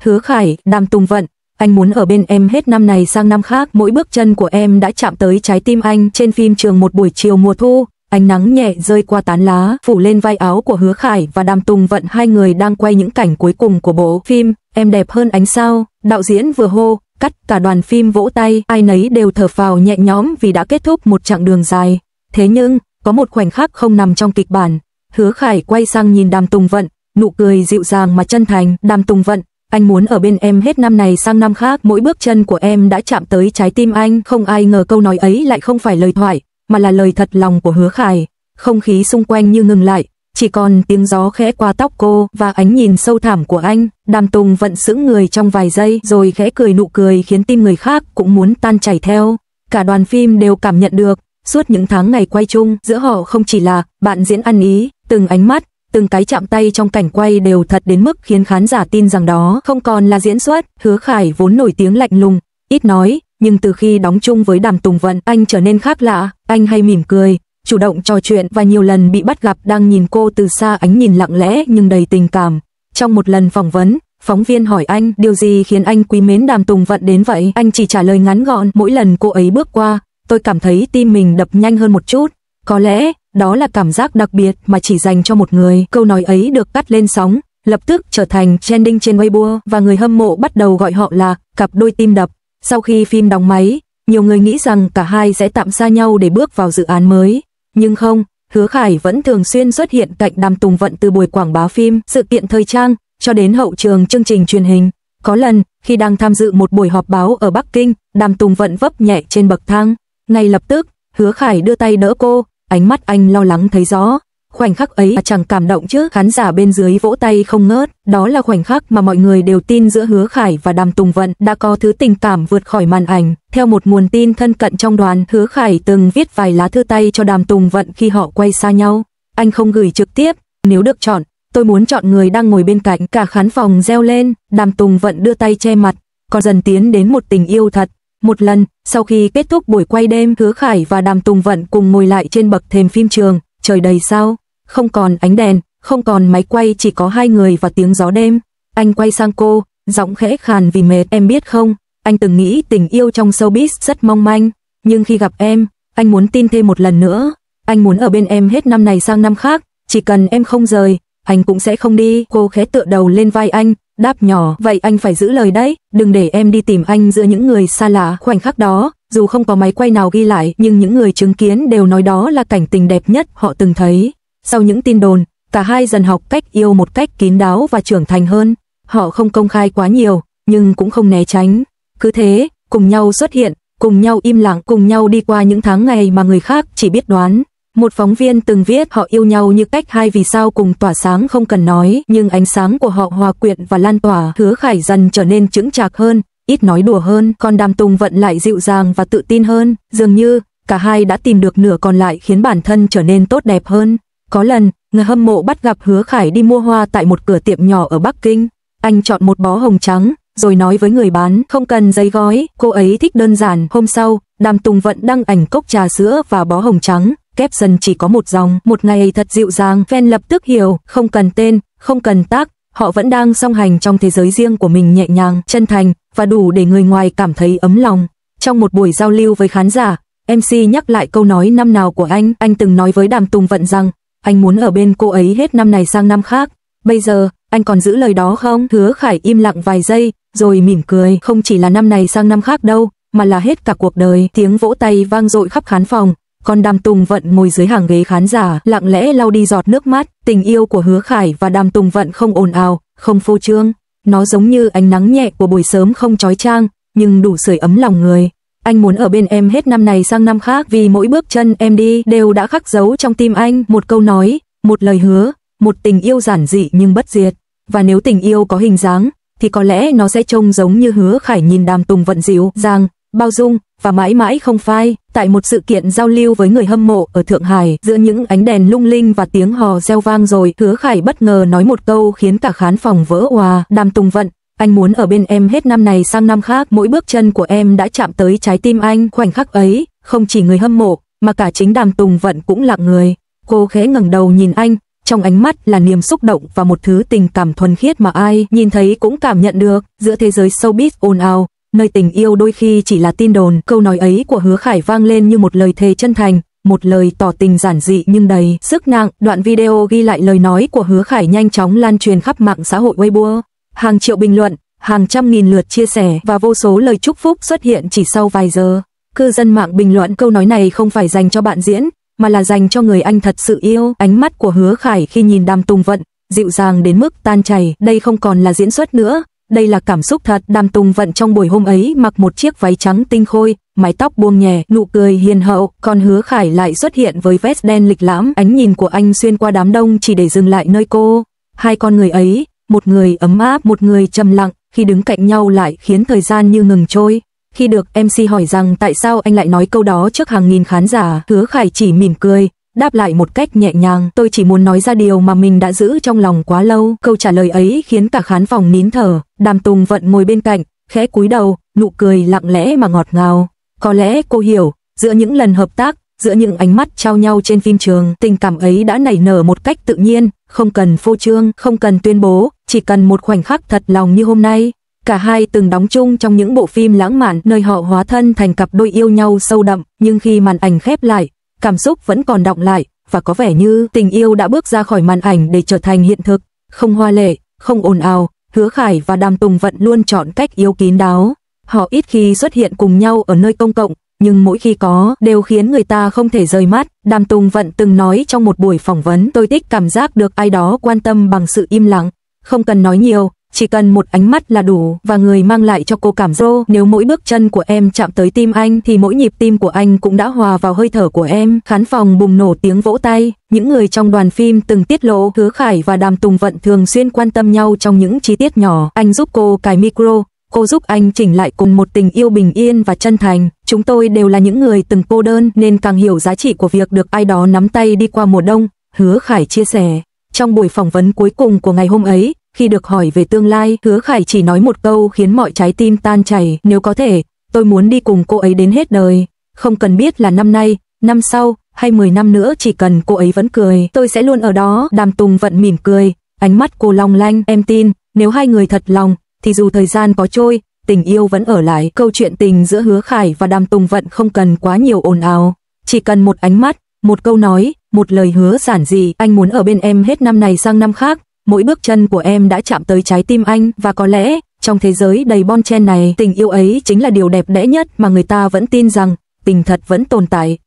Hứa Khải, Đàm Tùng Vận, anh muốn ở bên em hết năm này sang năm khác, mỗi bước chân của em đã chạm tới trái tim anh. Trên phim trường một buổi chiều mùa thu, ánh nắng nhẹ rơi qua tán lá, phủ lên vai áo của Hứa Khải và Đàm Tùng Vận, hai người đang quay những cảnh cuối cùng của bộ phim Em đẹp hơn ánh sao. Đạo diễn vừa hô cắt, cả đoàn phim vỗ tay, ai nấy đều thở phào nhẹ nhõm vì đã kết thúc một chặng đường dài. Thế nhưng, có một khoảnh khắc không nằm trong kịch bản. Hứa Khải quay sang nhìn Đàm Tùng Vận, nụ cười dịu dàng mà chân thành. Đàm Tùng Vận, anh muốn ở bên em hết năm này sang năm khác, mỗi bước chân của em đã chạm tới trái tim anh. Không ai ngờ câu nói ấy lại không phải lời thoại, mà là lời thật lòng của Hứa Khải. Không khí xung quanh như ngừng lại, chỉ còn tiếng gió khẽ qua tóc cô và ánh nhìn sâu thẳm của anh. Đàm Tùng Vận sững người trong vài giây rồi khẽ cười, nụ cười khiến tim người khác cũng muốn tan chảy theo. Cả đoàn phim đều cảm nhận được, suốt những tháng ngày quay chung, giữa họ không chỉ là bạn diễn ăn ý, từng ánh mắt, từng cái chạm tay trong cảnh quay đều thật đến mức khiến khán giả tin rằng đó không còn là diễn xuất. Hứa Khải vốn nổi tiếng lạnh lùng, ít nói, nhưng từ khi đóng chung với Đàm Tùng Vận, anh trở nên khác lạ. Anh hay mỉm cười, chủ động trò chuyện và nhiều lần bị bắt gặp đang nhìn cô từ xa, ánh nhìn lặng lẽ nhưng đầy tình cảm. Trong một lần phỏng vấn, phóng viên hỏi anh điều gì khiến anh quý mến Đàm Tùng Vận đến vậy. Anh chỉ trả lời ngắn gọn, mỗi lần cô ấy bước qua, tôi cảm thấy tim mình đập nhanh hơn một chút. Có lẽ, đó là cảm giác đặc biệt mà chỉ dành cho một người. Câu nói ấy được cắt lên sóng, lập tức trở thành trending trên Weibo và người hâm mộ bắt đầu gọi họ là cặp đôi tim đập. Sau khi phim đóng máy, nhiều người nghĩ rằng cả hai sẽ tạm xa nhau để bước vào dự án mới. Nhưng không, Hứa Khải vẫn thường xuyên xuất hiện cạnh Đàm Tùng Vận từ buổi quảng bá phim, sự kiện thời trang, cho đến hậu trường chương trình truyền hình. Có lần, khi đang tham dự một buổi họp báo ở Bắc Kinh, Đàm Tùng Vận vấp nhẹ trên bậc thang. Ngay lập tức, Hứa Khải đưa tay đỡ cô, ánh mắt anh lo lắng thấy rõ. Khoảnh khắc ấy chẳng cảm động chứ? Khán giả bên dưới vỗ tay không ngớt. Đó là khoảnh khắc mà mọi người đều tin giữa Hứa Khải và Đàm Tùng Vận đã có thứ tình cảm vượt khỏi màn ảnh. Theo một nguồn tin thân cận trong đoàn, Hứa Khải từng viết vài lá thư tay cho Đàm Tùng Vận khi họ quay xa nhau. Anh không gửi trực tiếp, nếu được chọn, tôi muốn chọn người đang ngồi bên cạnh. Cả khán phòng reo lên. Đàm Tùng Vận đưa tay che mặt, còn dần tiến đến một tình yêu thật. Một lần, sau khi kết thúc buổi quay đêm, Hứa Khải và Đàm Tùng Vận cùng ngồi lại trên bậc thềm phim trường. Trời đầy sao, không còn ánh đèn, không còn máy quay, chỉ có hai người và tiếng gió đêm. Anh quay sang cô, giọng khẽ khàn vì mệt. Em biết không, anh từng nghĩ tình yêu trong showbiz rất mong manh, nhưng khi gặp em, anh muốn tin thêm một lần nữa. Anh muốn ở bên em hết năm này sang năm khác, chỉ cần em không rời, anh cũng sẽ không đi. Cô khẽ tựa đầu lên vai anh, đáp nhỏ, vậy anh phải giữ lời đấy, đừng để em đi tìm anh giữa những người xa lạ. Khoảnh khắc đó, dù không có máy quay nào ghi lại, nhưng những người chứng kiến đều nói đó là cảnh tình đẹp nhất họ từng thấy. Sau những tin đồn, cả hai dần học cách yêu một cách kín đáo và trưởng thành hơn. Họ không công khai quá nhiều, nhưng cũng không né tránh. Cứ thế, cùng nhau xuất hiện, cùng nhau im lặng, cùng nhau đi qua những tháng ngày mà người khác chỉ biết đoán. Một phóng viên từng viết họ yêu nhau như cách hai vì sao cùng tỏa sáng không cần nói, nhưng ánh sáng của họ hòa quyện và lan tỏa. Hứa Khải dần trở nên chững chạc hơn, ít nói đùa hơn, còn Đàm Tùng Vận lại dịu dàng và tự tin hơn. Dường như, cả hai đã tìm được nửa còn lại khiến bản thân trở nên tốt đẹp hơn. Có lần, người hâm mộ bắt gặp Hứa Khải đi mua hoa tại một cửa tiệm nhỏ ở Bắc Kinh. Anh chọn một bó hồng trắng, rồi nói với người bán, không cần giấy gói, cô ấy thích đơn giản. Hôm sau, Đàm Tùng Vận đăng ảnh cốc trà sữa và bó hồng trắng, caption chỉ có một dòng, một ngày thật dịu dàng. Fan lập tức hiểu, không cần tên, không cần tag, họ vẫn đang song hành trong thế giới riêng của mình, nhẹ nhàng, chân thành, và đủ để người ngoài cảm thấy ấm lòng. Trong một buổi giao lưu với khán giả, MC nhắc lại câu nói năm nào của anh từng nói với Đàm Tùng Vận rằng, anh muốn ở bên cô ấy hết năm này sang năm khác. Bây giờ, anh còn giữ lời đó không? Hứa Khải im lặng vài giây, rồi mỉm cười, không chỉ là năm này sang năm khác đâu, mà là hết cả cuộc đời. Tiếng vỗ tay vang dội khắp khán phòng, còn Đàm Tùng Vận ngồi dưới hàng ghế khán giả, lặng lẽ lau đi giọt nước mắt. Tình yêu của Hứa Khải và Đàm Tùng Vận không ồn ào, không phô trương. Nó giống như ánh nắng nhẹ của buổi sớm, không chói chang, nhưng đủ sưởi ấm lòng người. Anh muốn ở bên em hết năm này sang năm khác vì mỗi bước chân em đi đều đã khắc dấu trong tim anh. Một câu nói, một lời hứa, một tình yêu giản dị nhưng bất diệt. Và nếu tình yêu có hình dáng, thì có lẽ nó sẽ trông giống như Hứa Khải nhìn Đàm Tùng Vận dịu dàng, bao dung và mãi mãi không phai. Tại một sự kiện giao lưu với người hâm mộ ở Thượng Hải, giữa những ánh đèn lung linh và tiếng hò reo vang rồi, Hứa Khải bất ngờ nói một câu khiến cả khán phòng vỡ òa. Đàm Tùng Vận, anh muốn ở bên em hết năm này sang năm khác, mỗi bước chân của em đã chạm tới trái tim anh. Khoảnh khắc ấy, không chỉ người hâm mộ, mà cả chính Đàm Tùng Vận cũng lặng người. Cô khẽ ngẩng đầu nhìn anh, trong ánh mắt là niềm xúc động và một thứ tình cảm thuần khiết mà ai nhìn thấy cũng cảm nhận được. Giữa thế giới showbiz ồn ào, nơi tình yêu đôi khi chỉ là tin đồn, câu nói ấy của Hứa Khải vang lên như một lời thề chân thành, một lời tỏ tình giản dị nhưng đầy sức nặng. Đoạn video ghi lại lời nói của Hứa Khải nhanh chóng lan truyền khắp mạng xã hội Weibo, hàng triệu bình luận, hàng trăm nghìn lượt chia sẻ và vô số lời chúc phúc xuất hiện chỉ sau vài giờ. Cư dân mạng bình luận câu nói này không phải dành cho bạn diễn, mà là dành cho người anh thật sự yêu. Ánh mắt của Hứa Khải khi nhìn Đàm Tùng Vận dịu dàng đến mức tan chảy, đây không còn là diễn xuất nữa, đây là cảm xúc thật. Đàm Tùng Vận trong buổi hôm ấy mặc một chiếc váy trắng tinh khôi, mái tóc buông nhẹ, nụ cười hiền hậu, còn Hứa Khải lại xuất hiện với vest đen lịch lãm, ánh nhìn của anh xuyên qua đám đông chỉ để dừng lại nơi cô. Hai con người ấy, một người ấm áp, một người trầm lặng, khi đứng cạnh nhau lại khiến thời gian như ngừng trôi. Khi được MC hỏi rằng tại sao anh lại nói câu đó trước hàng nghìn khán giả, Hứa Khải chỉ mỉm cười, đáp lại một cách nhẹ nhàng, tôi chỉ muốn nói ra điều mà mình đã giữ trong lòng quá lâu. Câu trả lời ấy khiến cả khán phòng nín thở. Đàm Tùng Vận ngồi bên cạnh, khẽ cúi đầu, nụ cười lặng lẽ mà ngọt ngào. Có lẽ cô hiểu, giữa những lần hợp tác, giữa những ánh mắt trao nhau trên phim trường, tình cảm ấy đã nảy nở một cách tự nhiên, không cần phô trương, không cần tuyên bố, chỉ cần một khoảnh khắc thật lòng như hôm nay. Cả hai từng đóng chung trong những bộ phim lãng mạn nơi họ hóa thân thành cặp đôi yêu nhau sâu đậm, nhưng khi màn ảnh khép lại, cảm xúc vẫn còn đọng lại, và có vẻ như tình yêu đã bước ra khỏi màn ảnh để trở thành hiện thực. Không hoa lệ, không ồn ào, Hứa Khải và Đàm Tùng Vận luôn chọn cách yêu kín đáo. Họ ít khi xuất hiện cùng nhau ở nơi công cộng, nhưng mỗi khi có, đều khiến người ta không thể rời mắt. Đàm Tùng Vận từng nói trong một buổi phỏng vấn, tôi thích cảm giác được ai đó quan tâm bằng sự im lặng, không cần nói nhiều, chỉ cần một ánh mắt là đủ, và người mang lại cho cô cảm giác nếu mỗi bước chân của em chạm tới tim anh thì mỗi nhịp tim của anh cũng đã hòa vào hơi thở của em. Khán phòng bùng nổ tiếng vỗ tay. Những người trong đoàn phim từng tiết lộ Hứa Khải và Đàm Tùng Vận thường xuyên quan tâm nhau trong những chi tiết nhỏ. Anh giúp cô cài micro, cô giúp anh chỉnh lại, cùng một tình yêu bình yên và chân thành. Chúng tôi đều là những người từng cô đơn nên càng hiểu giá trị của việc được ai đó nắm tay đi qua mùa đông, Hứa Khải chia sẻ. Trong buổi phỏng vấn cuối cùng của ngày hôm ấy, khi được hỏi về tương lai, Hứa Khải chỉ nói một câu khiến mọi trái tim tan chảy, nếu có thể, tôi muốn đi cùng cô ấy đến hết đời. Không cần biết là năm nay, năm sau, hay 10 năm nữa, chỉ cần cô ấy vẫn cười, tôi sẽ luôn ở đó. Đàm Tùng Vận mỉm cười, ánh mắt cô long lanh, em tin, nếu hai người thật lòng, thì dù thời gian có trôi, tình yêu vẫn ở lại. Câu chuyện tình giữa Hứa Khải và Đàm Tùng Vận không cần quá nhiều ồn ào, chỉ cần một ánh mắt, một câu nói, một lời hứa giản dị, anh muốn ở bên em hết năm này sang năm khác. Mỗi bước chân của em đã chạm tới trái tim anh, và có lẽ, trong thế giới đầy bon chen này, tình yêu ấy chính là điều đẹp đẽ nhất mà người ta vẫn tin rằng tình thật vẫn tồn tại.